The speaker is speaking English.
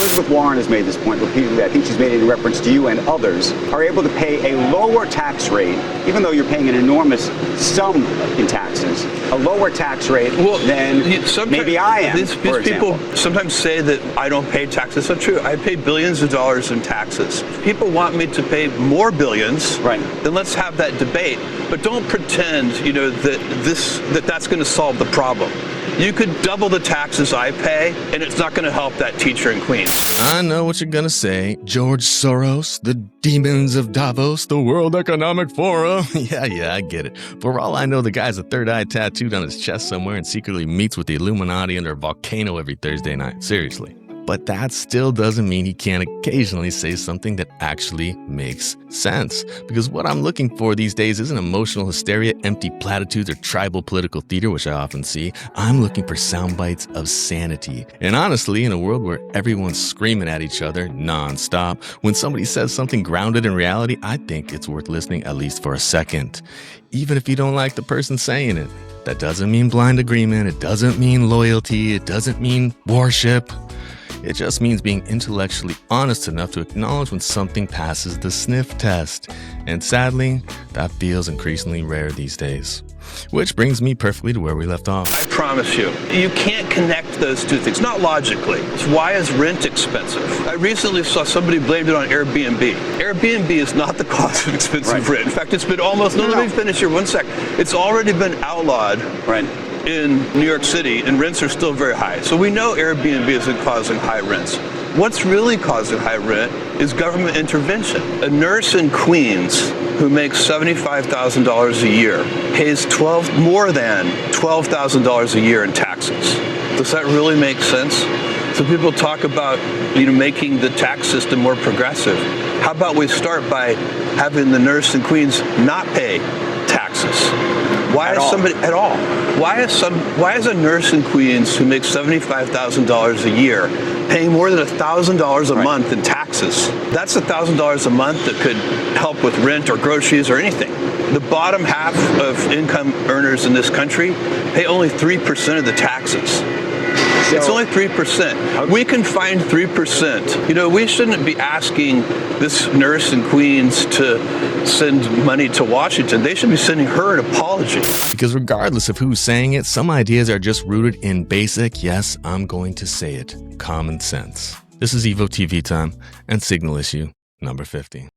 Elizabeth Warren has made this point repeatedly. I think she's made it in reference to you and others, are able to pay a lower tax rate, even though you're paying an enormous sum in taxes, a lower tax rate than maybe I am, these people sometimes say that I don't pay taxes. That's not true. I pay billions of dollars in taxes. If people want me to pay more billions, then let's have that debate. But don't pretend, that that's going to solve the problem. You could double the taxes I pay, and it's not going to help that teacher in Queens. I know what you're going to say. George Soros, the demons of Davos, the World Economic Forum. Yeah, I get it. For all I know, the guy's a third eye tattooed on his chest somewhere and secretly meets with the Illuminati under a volcano every Thursday night. Seriously. But that still doesn't mean he can't occasionally say something that actually makes sense. Because what I'm looking for these days isn't emotional hysteria, empty platitudes, or tribal political theater, which I often see. I'm looking for sound bites of sanity. And honestly, in a world where everyone's screaming at each other nonstop, when somebody says something grounded in reality, I think it's worth listening at least for a second. Even if you don't like the person saying it. That doesn't mean blind agreement. It doesn't mean loyalty. It doesn't mean worship. It just means being intellectually honest enough to acknowledge when something passes the sniff test. And sadly, that feels increasingly rare these days. Which brings me perfectly to where we left off. I promise you, you can't connect those two things, not logically. Why is rent expensive? I recently saw somebody blamed it on Airbnb. Airbnb is not the cause of expensive rent. In fact, it's been almost, let me finish here one sec. It's already been outlawed in New York City, and rents are still very high. So we know Airbnb isn't causing high rents. What's really causing high rent is government intervention. A nurse in Queens who makes $75,000 a year pays more than $12,000 a year in taxes. Does that really make sense? So people talk about, making the tax system more progressive. How about we start by having the nurse in Queens not pay taxes? Why is a nurse in Queens who makes $75,000 a year paying more than $1,000 a month in taxes? That's $1,000 a month that could help with rent or groceries or anything. The bottom half of income earners in this country pay only 3% of the taxes. It's only 3%. We can find 3%. We shouldn't be asking this nurse in Queens to send money to Washington. They should be sending her an apology. Because regardless of who's saying it, some ideas are just rooted in basic, yes, I'm going to say it, common sense. This is EVOTVTime and Signal Issue number 50.